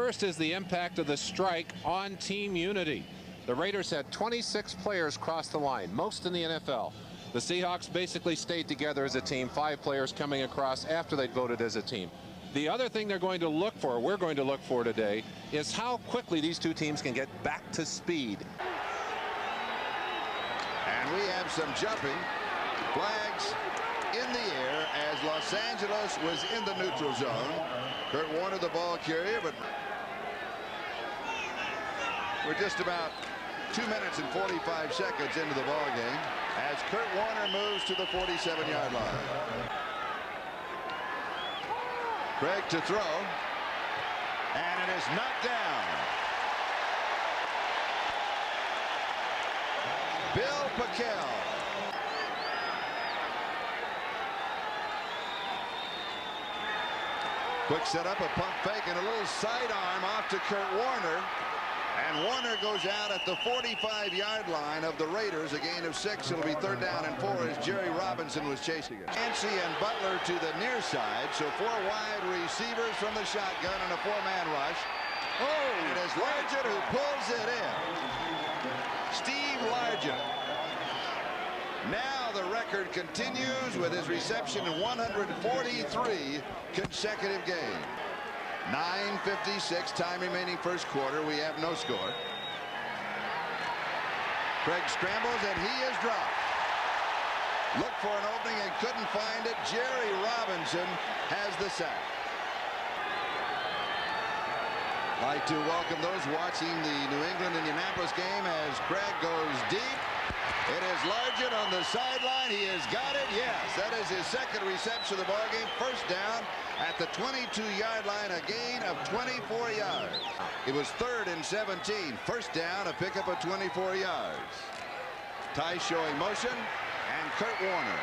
First is the impact of the strike on team unity. The Raiders had 26 players cross the line, most in the NFL. The Seahawks basically stayed together as a team, 5 players coming across after they'd voted as a team. The other thing they're going to look for, we're going to look for today, is how quickly these two teams can get back to speed. And we have some jumping. Flags in the air as Los Angeles was in the neutral zone. Kurt Warner, the ball carrier, but we're just about 2 minutes and 45 seconds into the ball game as Kurt Warner moves to the 47-yard line. Craig to throw, and it is knocked down. Bill Packel. Quick setup, a pump fake, and a little sidearm off to Kurt Warner. And Warner goes out at the 45-yard line of the Raiders, a gain of 6. It'll be 3rd down and 4 as Jerry Robinson was chasing it. Yancey and Butler to the near side, so 4 wide receivers from the shotgun and a 4-man rush. Oh, and it is Largent who pulls it in. Steve Largent. Now the record continues with his reception in 143 consecutive games. 9:56 time remaining first quarter. We have no score. Craig scrambles and he is dropped. Looked for an opening and couldn't find it. Jerry Robinson has the sack. Like to welcome those watching the New England-Indianapolis game as Craig goes deep. It is Largent on the sideline. He has got it. Yes, that is his second reception of the ballgame. First down at the 22-yard line, a gain of 24 yards. It was 3rd and 17. First down, a pickup of 24 yards. Ty showing motion, and Kurt Warner.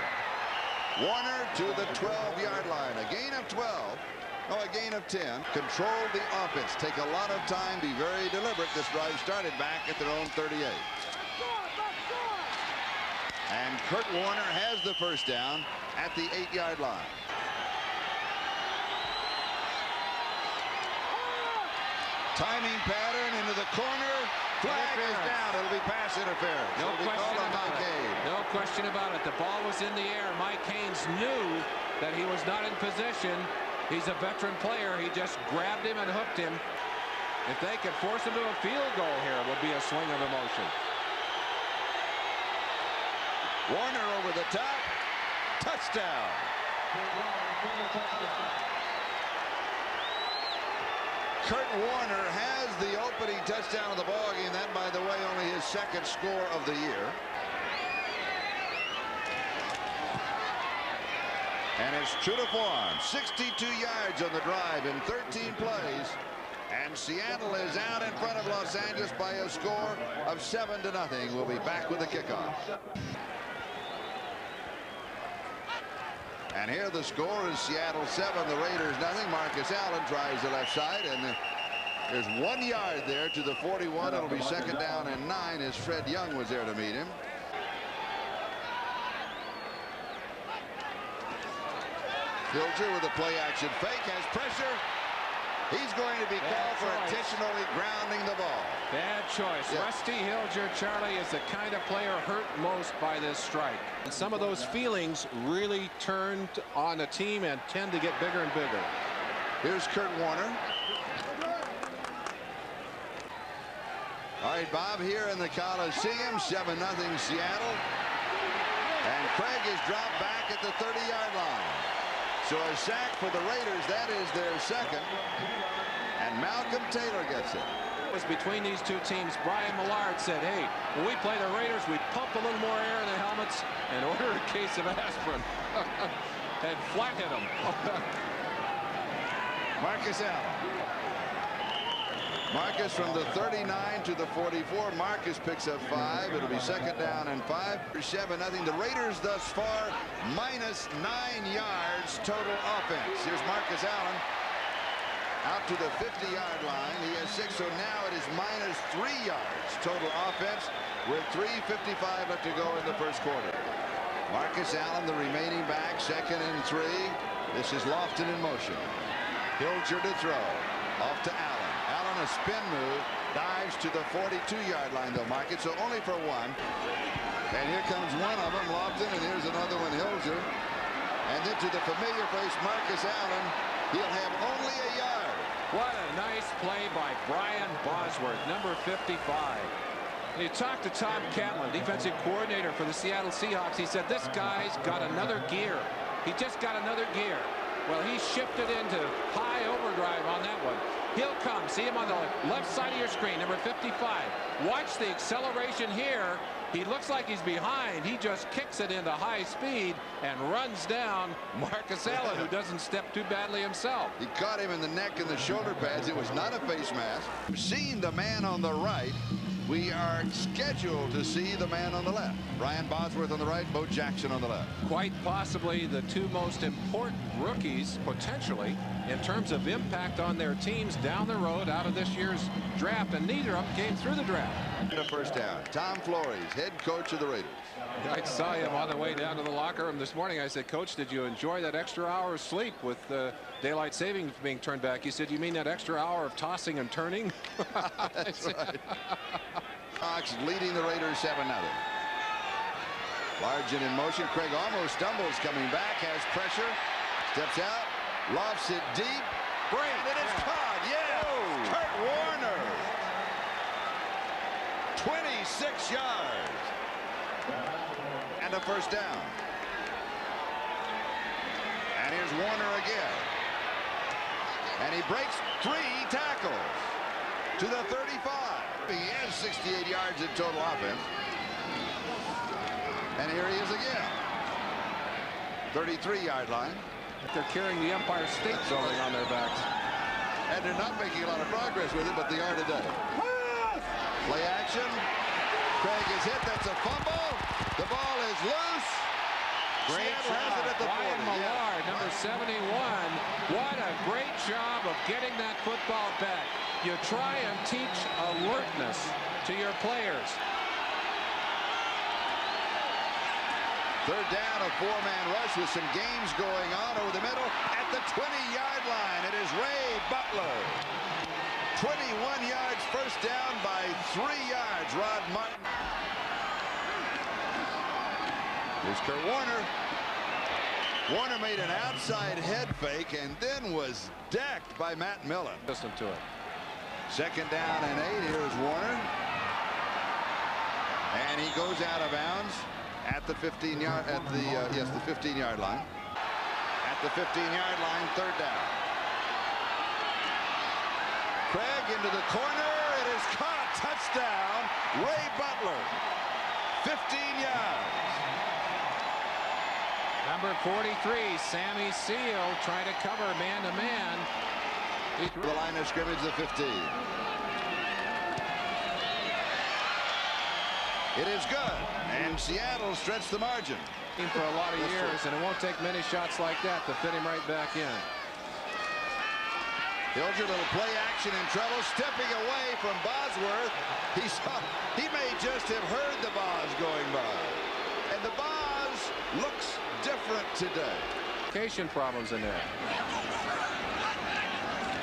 Warner to the 12-yard line, a gain of 12. No, a gain of 10. Control the offense. Take a lot of time, be very deliberate. This drive started back at their own 38. And Kurt Warner has the first down at the 8-yard line. Timing pattern into the corner. Flag is down. It'll be pass interference. No question about it. No question about it. The ball was in the air. Mike Haynes knew that he was not in position. He's a veteran player. He just grabbed him and hooked him. If they could force him to a field goal here, it would be a swing of emotion. Warner over the top. Touchdown. Kurt Warner has the opening touchdown of the ballgame. That, by the way, only his 2nd score of the year. And it's true to form. 62 yards on the drive in 13 plays. And Seattle is out in front of Los Angeles by a score of 7-0. We'll be back with the kickoff. And here the score is Seattle 7, the Raiders nothing. Marcus Allen tries the left side, and there's 1 yard there to the 41. It'll be 2nd down and 9 as Fred Young was there to meet him. Hilger with a play action fake, has pressure. He's going to be called for intentionally grounding the ball. Bad choice. Yep. Rusty Hilger, Charlie, is the kind of player hurt most by this strike. And some of those feelings really turned on the team and tend to get bigger and bigger. Here's Kurt Warner. All right, Bob, here in the Coliseum, 7-0 Seattle. And Craig is dropped back at the 30-yard line. So a sack for the Raiders. That is their 2nd. And Malcolm Taylor gets it. It was between these two teams. Brian Millard said, hey, when we play the Raiders, we pump a little more air in the helmets and order a case of aspirin. And flat hit them. Marcus Allen. Marcus from the 39 to the 44. Marcus picks up 5. It'll be 2nd down and 5. 7-0. The Raiders thus far minus 9 yards total offense. Here's Marcus Allen out to the 50-yard line. He has 6, so now it is minus 3 yards total offense with 3:55 left to go in the first quarter. Marcus Allen, the remaining back, 2nd and 3. This is Lofton in motion. Hilger to throw. Off to Allen. a spin move. Dives to the 42-yard line, though, Marcus. So only for one. And here comes one of them, Lofton, and here's another one, Hilger. And then to the familiar face, Marcus Allen. He'll have only a yard. What a nice play by Brian Bosworth, number 55. And you talked to Tom Catlin, defensive coordinator for the Seattle Seahawks. He said, this guy's got another gear. He just got another gear. Well, he shifted into high overdrive on that one. He'll come. See him on the left side of your screen, number 55. Watch the acceleration here. He looks like he's behind. He just kicks it into high speed and runs down Marcus Allen, who doesn't step too badly himself. He caught him in the neck and the shoulder pads. It was not a face mask. Seeing the man on the right, we are scheduled to see the man on the left. Brian Bosworth on the right, Bo Jackson on the left. Quite possibly the two most important rookies, potentially, in terms of impact on their teams down the road out of this year's draft, and neither of them came through the draft. A first down. Tom Flores, head coach of the Raiders. I saw him on the way down to the locker room this morning. I said, Coach, did you enjoy that extra hour of sleep with daylight savings being turned back? He said, you mean that extra hour of tossing and turning? That's right. Fox leading the Raiders 7-0. Largent in motion. Craig almost stumbles coming back, has pressure, steps out, lofts it deep. Great. And it is caught. Yes. Oh. Kurt Warner. 26 yards. And a first down. And here's Warner again. And he breaks 3 tackles to the 35. He has 68 yards in total offense. And here he is again. 33-yard line. They're carrying the Empire State Building on their backs. And they're not making a lot of progress with it, but they are today. Play action. Craig is hit. That's a fumble. The ball is loose. Great Seattle job. has it at the Ryan 40. Millard, number 71. What a great job of getting that football back. You try and teach alertness to your players. Third down, a 4-man rush with some games going on over the middle at the 20-yard line. It is Ray Butler. 21 yards, first down by 3 yards. Rod Martin. Here's Kurt Warner. Warner made an outside head fake and then was decked by Matt Millen. Listen to it. Second down and 8. Here's Warner. And he goes out of bounds at the 15-yard the 15-yard line. At the 15-yard line, third down. Craig into the corner. It is caught. Touchdown. Ray Butler. 15 yards. Number 43, Sammy Seal, trying to cover man-to-man. The line of scrimmage, the 15. It is good. And Seattle stretched the margin. For a lot of years, and it won't take many shots like that to fit him right back in. Hilger, little play action in trouble, stepping away from Bosworth. He may just have heard the Boz going by. And the Boz looks different today. Communication problems in there.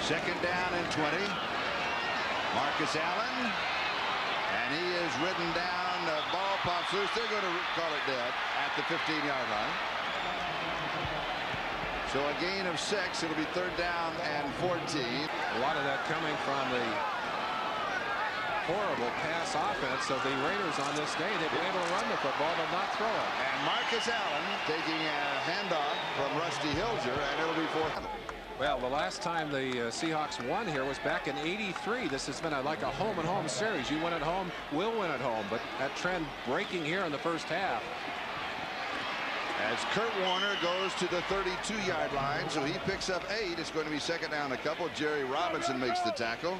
Second down and 20. Marcus Allen. And he is ridden down. The ball pops loose. They're going to call it dead at the 15-yard line. So a gain of 6. It'll be third down and 14. A lot of that coming from the horrible pass offense of the Raiders on this day. They've been able to run the football but not throw it. And Marcus Allen taking a handoff from Rusty Hilger, and it'll be fourth. Well, the last time the Seahawks won here was back in '83. This has been like a home-and-home series. You win at home, we'll win at home. But that trend breaking here in the first half. As Kurt Warner goes to the 32-yard line, so he picks up 8. It's going to be second down a couple. Jerry Robinson makes the tackle.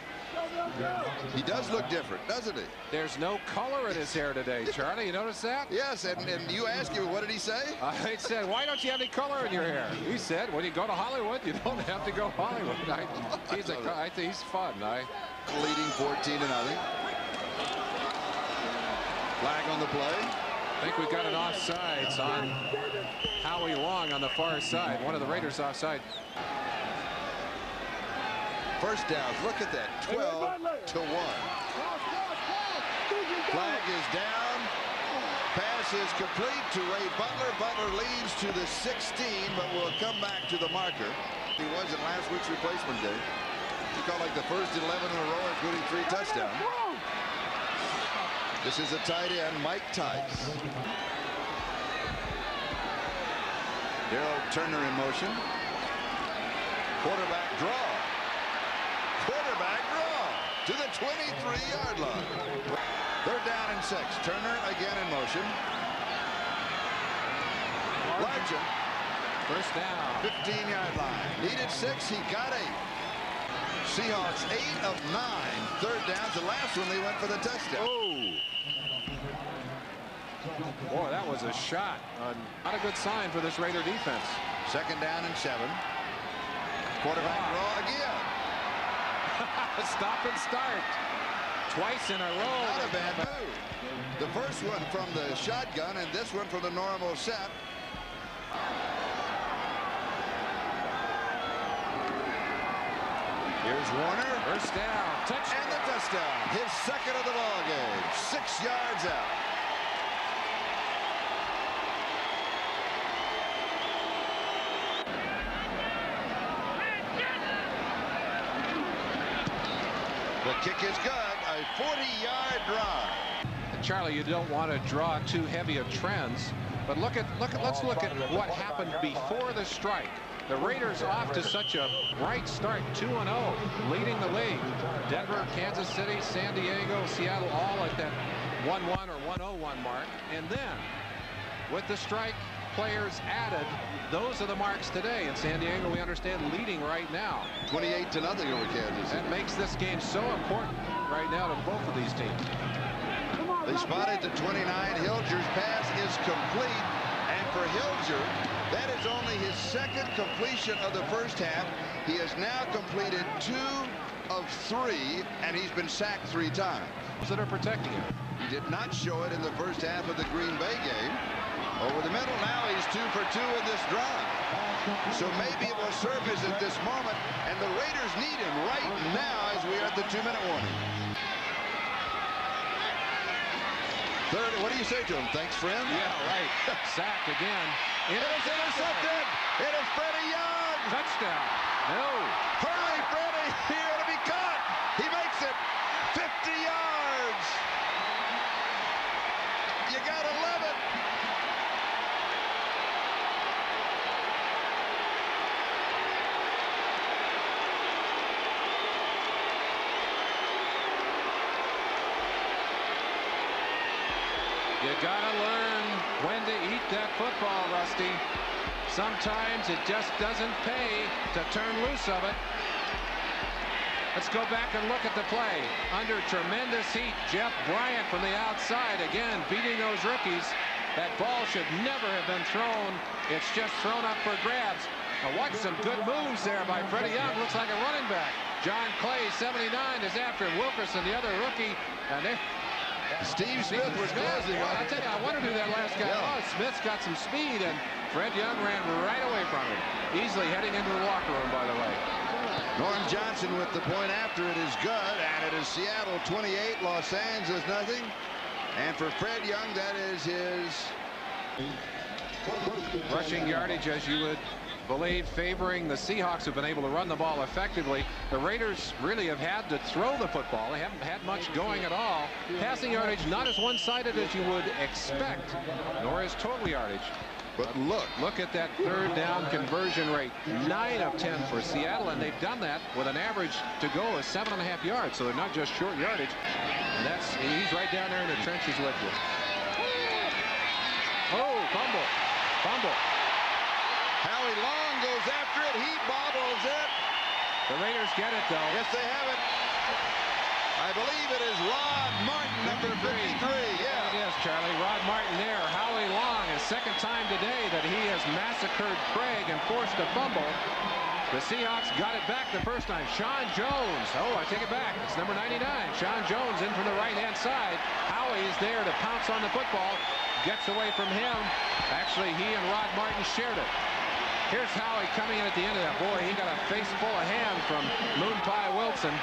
He does look different, doesn't he? There's no color in his hair today, Charlie. You notice that? Yes, and you asked him, what did he say? I said, why don't you have any color in your hair? He said, when you go to Hollywood, you don't have to go Hollywood. I think he's fun. Leading 14-0. Flag on the play. I think we got an offsides on Howie Long on the far side. One of the Raiders offside. first downs. Look at that, 12-1. Flag is down. Pass is complete to Ray Butler. Butler leads to the 16, but will come back to the marker. He was in last week's replacement game. He caught like the first 11 in a row, including 3 touchdowns. This is a tight end, Mike Tice. Daryl Turner in motion. Quarterback draw. Quarterback draw to the 23-yard line. They're down and 6. Turner again in motion. Largent. First down. 15-yard line. Needed 6. He got 8. Seahawks 8 of 9 third downs. The last one they went for the touchdown. Oh. Boy, that was a shot. Not a good sign for this Raider defense. Second down and 7. Quarterback draw again. Stop and start. Twice in a row. Not a bad move. The first one from the shotgun and this one from the normal set. Here's Warner. First down. Touchdown. And the touchdown. His second of the ball game. 6 yards out. The kick is good. A 40-yard drive. Charlie, you don't want to draw too heavy of trends, but let's look at what happened before the strike. The Raiders off to such a bright start, 2-0, leading the league. Denver, Kansas City, San Diego, Seattle, all at that 1-1 or 1-0-1 mark. And then, with the strike, players added. Those are the marks today. In San Diego, we understand, leading right now. 28-0 over Kansas. That makes this game so important right now to both of these teams. They spotted the 29. Hilger's pass is complete. And for Hilger, that is only his second completion of the first half. He has now completed 2 of 3, and he's been sacked 3 times. That are protecting him. He did not show it in the first half of the Green Bay game. Over the middle now, he's 2 for 2 in this drive. So maybe it will surface at this moment, and the Raiders need him right now as we are at the 2-minute warning. Third, what do you say to him? Thanks, friend? Yeah, right. Sacked again. It is intercepted. It is Freddie Young. Touchdown. No. Hurry, Freddie. He ought to be caught. He makes it 50 yards. You got to love it. You gotta learn when to eat that football, Rusty. Sometimes it just doesn't pay to turn loose of it. Let's go back and look at the play. Under tremendous heat, Jeff Bryant from the outside, again beating those rookies. That ball should never have been thrown. It's just thrown up for grabs. Now watch some good moves there by Freddie Young. Looks like a running back. John Clay, 79, is after Wilkerson, the other rookie. And they Steve Smith was closing. Well, I tell you, I wondered who that last guy was. Smith's got some speed, and Fred Young ran right away from him. Easily heading into the locker room, by the way. Norm Johnson with the point after it is good, and it is Seattle 28, Los Angeles nothing. And for Fred Young, that is his rushing yardage, as you would believe, favoring the Seahawks, who've been able to run the ball effectively. The Raiders really have had to throw the football. They haven't had much going at all. Passing yardage not as one-sided as you would expect, nor is total yardage. But look at that third down conversion rate. 9 of 10 for Seattle, and they've done that with an average to go of 7.5 yards. So they're not just short yardage. And he's right down there in the trenches with you. Oh, fumble. Howie Long goes after it. He bobbles it. The Raiders get it, though. Yes, they have it. I believe it is Rod Martin, number 53. Yeah, it is, Charlie. Rod Martin there. Howie Long, his second time today that he has massacred Craig and forced a fumble. The Seahawks got it back the first time. Sean Jones. Oh, I take it back. It's number 99. Sean Jones in from the right-hand side. Howie's there to pounce on the football. Gets away from him. Actually, he and Rod Martin shared it. Here's Howie coming in at the end of that. Boy, he got a face full of ham from Moon Pie Wilson.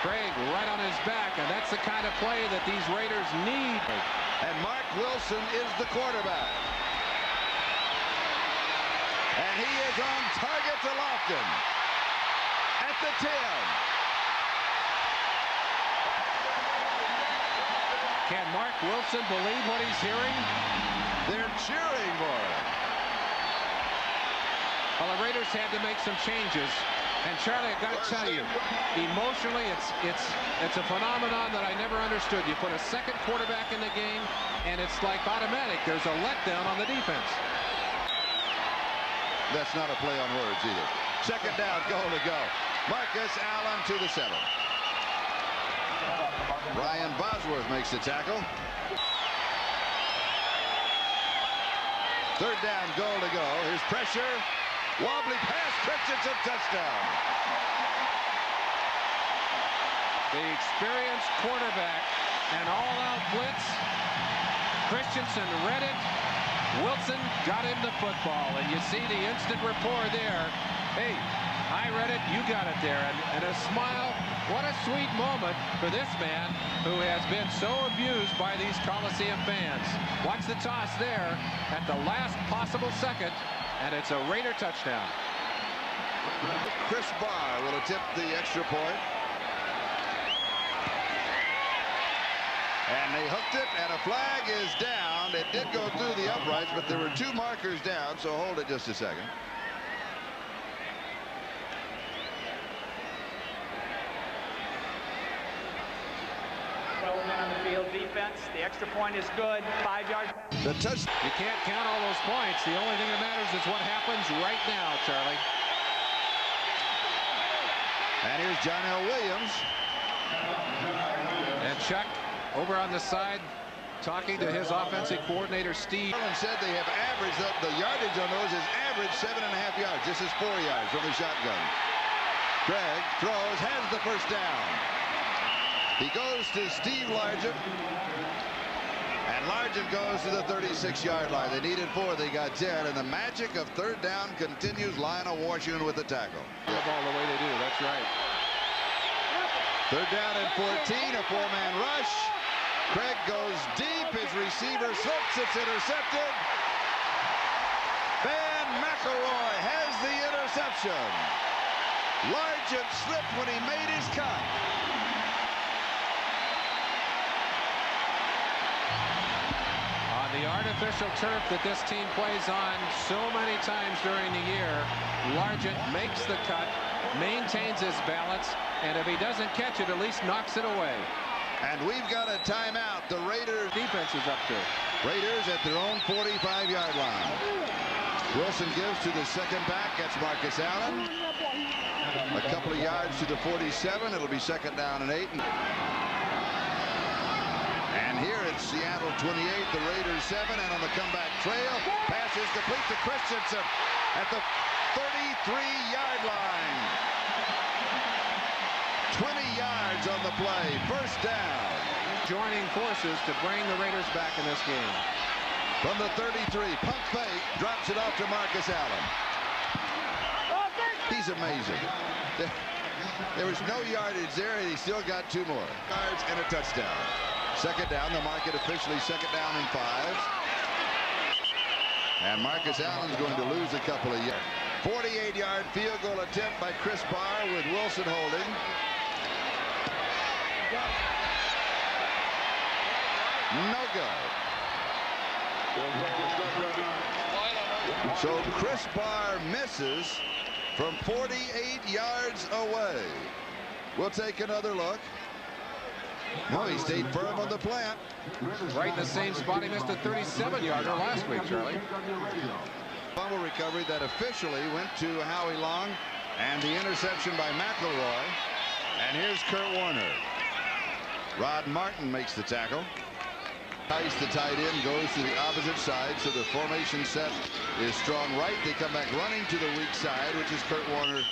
Craig right on his back, and that's the kind of play that these Raiders need. And Mark Wilson is the quarterback. And he is on target to Lofton at the 10. Can Mark Wilson believe what he's hearing? They're cheering for him. Well, the Raiders had to make some changes. And Charlie, I've got to tell you, emotionally, it's a phenomenon that I never understood. You put a second quarterback in the game, and it's like automatic. There's a letdown on the defense. That's not a play on words either. Second down, goal to go. Marcus Allen to the 7. Ryan Bosworth makes the tackle. Third down, goal to go. Here's pressure. Wobbly pass, Christensen, touchdown. The experienced quarterback, an all-out blitz. Christensen read it. Wilson got him the football, and you see the instant rapport there. Hey, I read it, you got it there, and a smile. What a sweet moment for this man who has been so abused by these Coliseum fans. Watch the toss there at the last possible second, and it's a Raider touchdown. Chris Barr will attempt the extra point. And they hooked it, and a flag is down. It did go through the uprights, but there were 2 markers down, so hold it just a second. On the field, defense, the extra point is good. 5 yards. The touch. You can't count all those points. The only thing that matters is what happens right now, Charlie. And here's John L. Williams. And Chuck over on the side talking to his offensive coordinator, Steve. Allen said they have averaged, the yardage on those is average 7.5 yards. This is 4 yards from the shotgun. Craig throws, has the first down. He goes to Steve Largent. And Largent goes to the 36-yard line. They needed 4, they got 10. And the magic of third down continues. Lionel Washington with the tackle. The ball the way they do, that's right. Third down and 14, a 4-man rush. Craig goes deep, his receiver slips, it's intercepted. Van McElroy has the interception. Largent slipped when he made his cut. On the artificial turf that this team plays on so many times during the year, Largent makes the cut, maintains his balance, and if he doesn't catch it, at least knocks it away. And we've got a timeout. The Raiders Defense is up to. Raiders at their own 45-yard line. Wilson gives to the second back. That's Marcus Allen. A couple of yards to the 47. It'll be second down and 8. And here it's Seattle 28, the Raiders 7, and on the comeback trail, pass is complete to Christensen at the 33-yard line. 20 yards on the play. First down. Joining forces to bring the Raiders back in this game. From the 33, pump fake, drops it off to Marcus Allen. He's amazing. There was no yardage there, and he still got 2 more yards and a touchdown. Second down, the market officially second down and 5. And Marcus Allen's going to lose a couple of yards. 48-yard field goal attempt by Chris Barr with Wilson holding. No good. So Chris Barr misses from 48 yards away. We'll take another look. No, he stayed firm on the plant. Right in the same spot he missed a 37-yarder last week, Charlie. Fumble recovery that officially went to Howie Long, and the interception by McElroy. And here's Kurt Warner. Rod Martin makes the tackle. Tice, the tight end, goes to the opposite side, so the formation set is strong right. They come back running to the weak side, which is Kurt Warner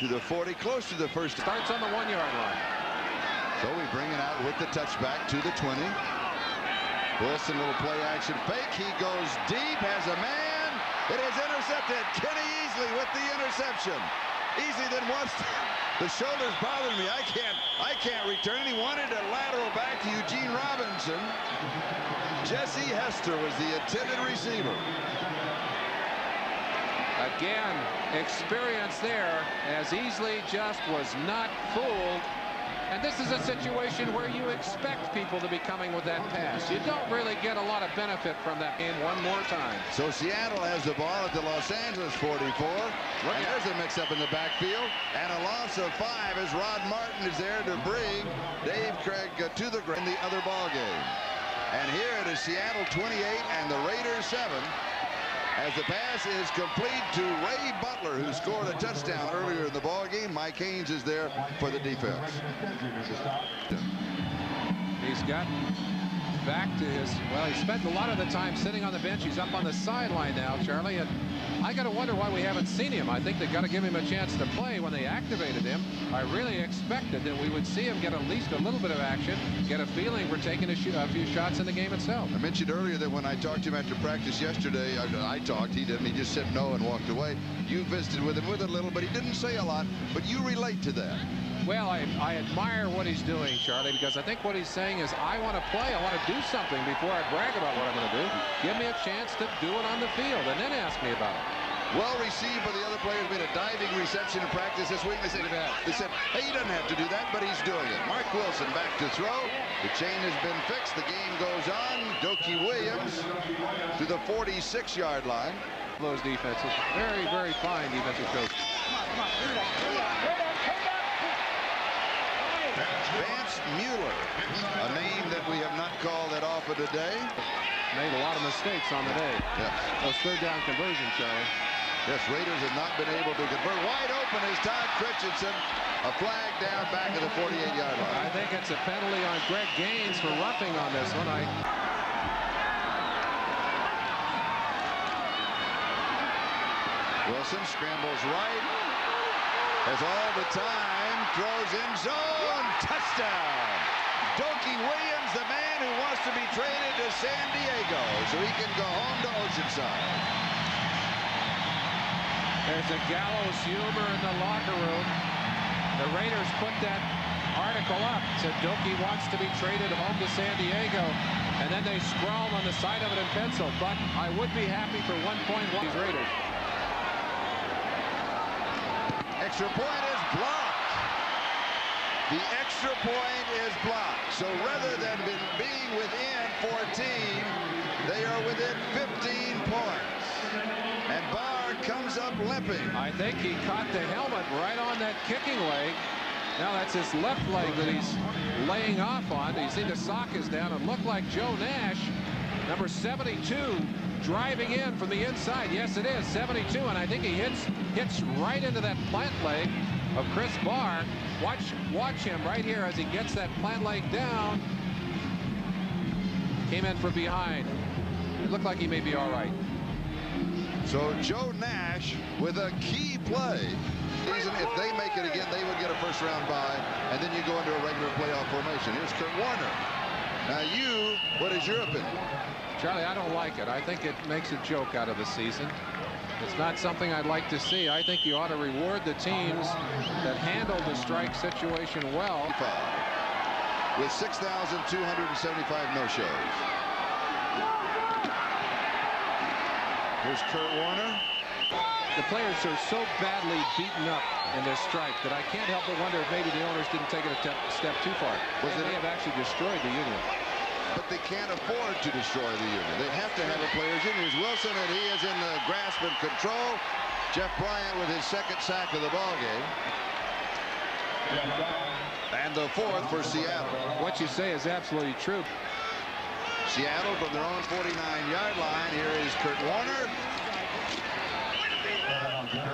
to the 40, close to the first. Starts on the 1-yard line. So we bring it out with the touchback to the 20. Wilson, little play action fake. He goes deep, has a man. It is intercepted. Kenny Easley with the interception. Easley then wants the shoulders bothering me. I can't return. He wanted a lateral back to Eugene Robinson. Jesse Hester was the intended receiver. Again, experience there as Easley just was not fooled. And this is a situation where you expect people to be coming with that pass. You don't really get a lot of benefit from that game one more time. So Seattle has the ball at the Los Angeles 44. And there's a mix-up in the backfield. And a loss of 5 as Rod Martin is there to bring Dave Craig to the ground in the other ball game. And here it is Seattle 28 and the Raiders 7. As the pass is complete to Ray Butler, who scored a touchdown earlier in the ball game. Mike Haynes is there for the defense. He's got back to his, well, he spent a lot of the time sitting on the bench. He's up on the sideline now, Charlie, and I got to wonder why we haven't seen him. I think they got to give him a chance to play when they activated him. I really expected that we would see him get at least a little bit of action, get a feeling for taking a few shots in the game itself. I mentioned earlier that when I talked to him after practice yesterday, I talked, he didn't. He just said no and walked away. You visited with him with a little, but he didn't say a lot. But you relate to that. Well, I admire what he's doing, Charlie, because I think what he's saying is I want to play. I want to do something before I brag about what I'm going to do. Give me a chance to do it on the field and then ask me about it. Well received by the other players. Made a diving reception in practice this week. They said, hey, he doesn't have to do that, but he's doing it. Mark Wilson back to throw. The chain has been fixed. The game goes on. Doki Williams to the 46-yard line. Those defenses, very, very fine defensive coach. Vance Mueller, a name that we have not called that often today. Made a lot of mistakes on the day. Yeah. Those third down conversions, Charlie. Yes, Raiders have not been able to convert. Wide open is Todd Christensen. A flag down back at the 48-yard line. I think it's a penalty on Greg Gaines for roughing on this one. Wilson scrambles right. Has all the time. Throws in zone. Touchdown. Doki Williams, the man who wants to be traded to San Diego so he can go home to Oceanside. There's a gallows humor in the locker room. The Raiders put that article up. Said Doki wants to be traded home to San Diego. And then they scrawled on the side of it in pencil. But I would be happy for 1.1. These Raiders. Extra point is blocked. The extra point is blocked. So rather than being within 14, they are within 15 points. And Barr comes up limping. I think he caught the helmet right on that kicking leg. Now that's his left leg that he's laying off on. You see the sock is down. It looked like Joe Nash, number 72, driving in from the inside. Yes, it is 72, and I think he hits right into that plant leg of Chris Barr. Watch him right here as he gets that plant leg down. Came in from behind. It looked like he may be all right. So Joe Nash with a key play. If they make it again, they would get a first-round bye, and then you go into a regular playoff formation. Here's Kurt Warner. Now what is your opinion? Charlie, I don't like it. I think it makes a joke out of the season. It's not something I'd like to see. I think you ought to reward the teams that handle the strike situation well. With 6,275 no-shows. Here's Kurt Warner. The players are so badly beaten up in this strike that I can't help but wonder if maybe the owners didn't take it a step too far. They may have actually destroyed the union. But they can't afford to destroy the union. They have to have a players' union. Here's Wilson, and he is in the grasp and control. Jeff Bryant with his second sack of the ball game. And the fourth for Seattle. What you say is absolutely true. Seattle from their own 49-yard line. Here is Kurt Warner.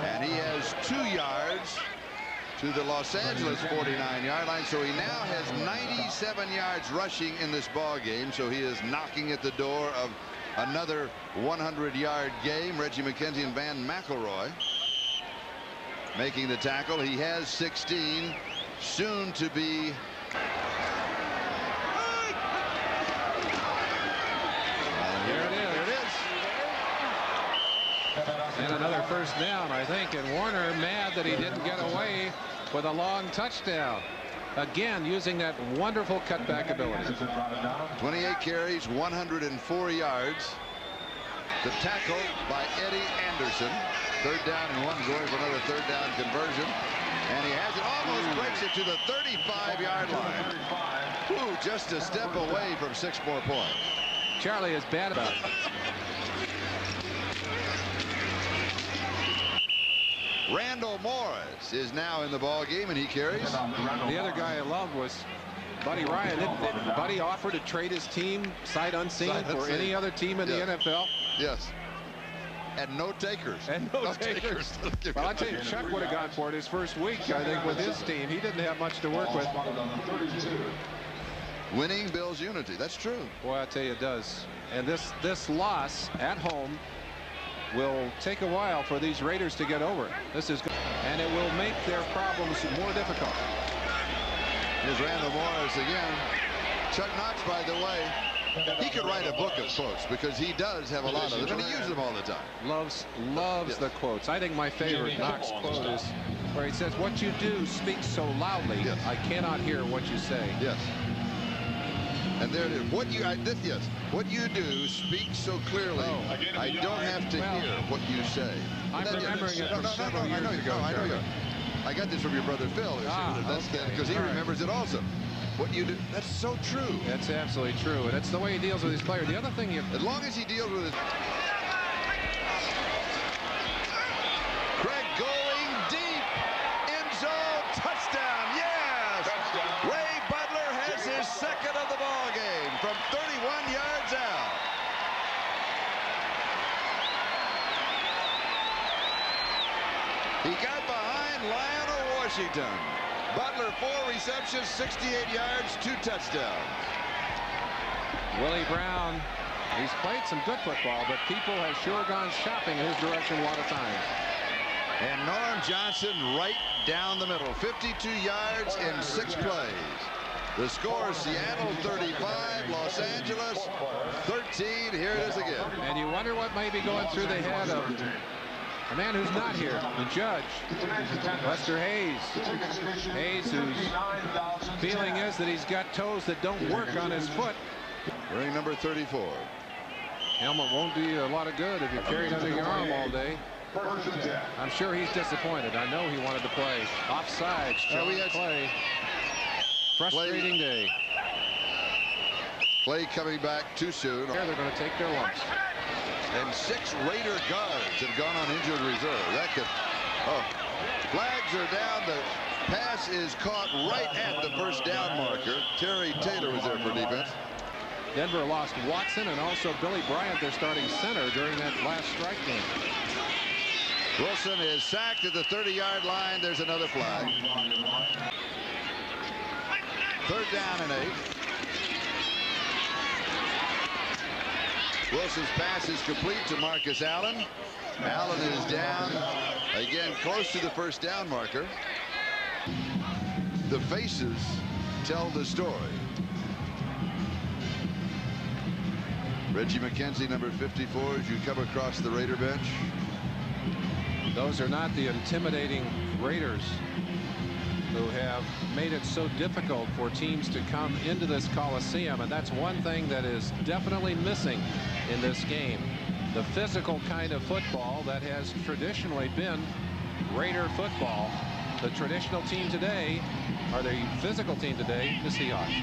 And he has 2 yards to the Los Angeles 49-yard line. So he now has 97 yards rushing in this ball game. So he is knocking at the door of another 100-yard game. Reggie McKenzie and Van McElroy making the tackle. He has 16, soon to be. There it is. There it is. first down, I think, and Warner mad that he didn't get away with a long touchdown. Again, using that wonderful cutback ability. 28 carries, 104 yards. The tackle by Eddie Anderson. Third down and 1, going for another third down conversion. And he has it, almost breaks it to the 35-yard line. Ooh, just a step away from 6 more points. Charlie is bad about it. Randall Morris is now in the ball game, and he carries. The other guy I loved was Buddy Ryan. Didn't Buddy offer to trade his team sight unseen for any other team in the NFL? Yes. And no takers. And no takers. Well, I tell you, Chuck would have gone for it his first week, I think, with his team. He didn't have much to work with. Winning builds unity. That's true. Boy, I tell you, it does. And this loss at home will take a while for these Raiders to get over. This is good, and it will make their problems more difficult. Here's Randall Morris again. Chuck Knox, by the way, he could write a book of quotes because he does have a lot of them, and he uses them all the time. Loves the quotes. I think my favorite Knox quote is where he says, "What you do speaks so loudly, I cannot hear what you say." Yes. And there it is. What you do speaks so clearly. I don't have to hear what you say. I'm remembering it from several years ago. I got this from your brother Phil. Because he remembers it also. What you do, that's so true. That's absolutely true. And it's the way he deals with his players. The other thing, as long as he deals with it. Craig going deep. End zone. Touchdown. Yes. Touchdown. Ray Butler has his second of the ball game from 31 yards out. He got behind Lionel Washington. Butler, 4 receptions, 68 yards, 2 touchdowns. Willie Brown, he's played some good football, but people have sure gone shopping in his direction a lot of times. And Norm Johnson right down the middle, 52 yards in 6 plays. The score, Seattle 35, Los Angeles 13. Here it is again. And you wonder what may be going through the head of a man who's not here, the judge, Lester Hayes. Hayes, whose feeling is that he's got toes that don't work on his foot. Wearing number 34. Helmet won't do you a lot of good if you carry it under your arm all day. I'm sure he's disappointed. I know he wanted to play. Offsides, Clay. Frustrating day. Clay coming back too soon. They're going to take their lumps. And 6 Raider guards have gone on injured reserve. That could. Oh, flags are down. The pass is caught right at the first down marker. Terry Taylor was there for defense. Denver lost Watson and also Billy Bryant, their starting center, during that last strike game. Wilson is sacked at the 30-yard line. There's another flag. 3rd down and 8. Wilson's pass is complete to Marcus Allen. Allen is down again, close to the first down marker. The faces tell the story. Reggie McKenzie, number 54, as you come across the Raider bench. Those are not the intimidating Raiders who have made it so difficult for teams to come into this Coliseum, and that's one thing that is definitely missing in this game. The physical kind of football that has traditionally been Raider football. The traditional team today, or the physical team today, the Seahawks.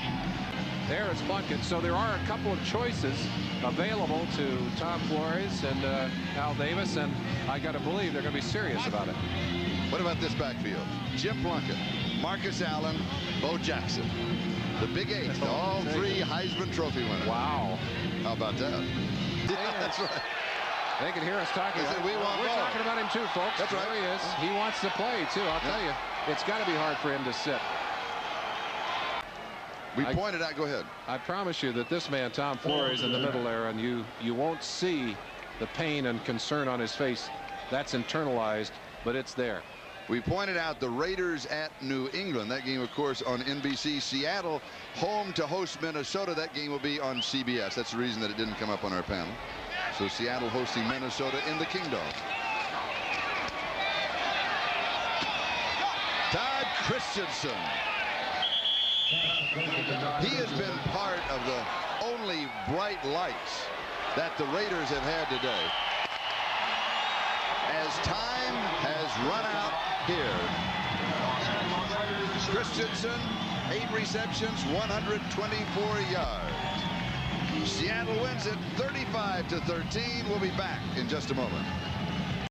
There is Plunkett. So there are a couple of choices available to Tom Flores and Al Davis, and I got to believe they're going to be serious about it. What about this backfield? Jim Plunkett, Marcus Allen, Bo Jackson. The Big 8, all 3 Heisman Trophy winners. Wow. How about that? Yeah, that's right. They can hear us talking. We're talking about him too, folks. That's right. There he is. He wants to play too. I'll tell you, it's got to be hard for him to sit. We pointed out. Go ahead. I promise you that this man, Tom Flores, in the middle there, and you won't see the pain and concern on his face. That's internalized, but it's there. We pointed out the Raiders at New England. That game, of course, on NBC. Seattle home to host Minnesota. That game will be on CBS. That's the reason that it didn't come up on our panel. So Seattle hosting Minnesota in the Kingdom. Christensen. He has been part of the only bright lights that the Raiders have had today. As time has run out here, Christensen, 8 receptions, 124 yards. Seattle wins it 35-13. We'll be back in just a moment.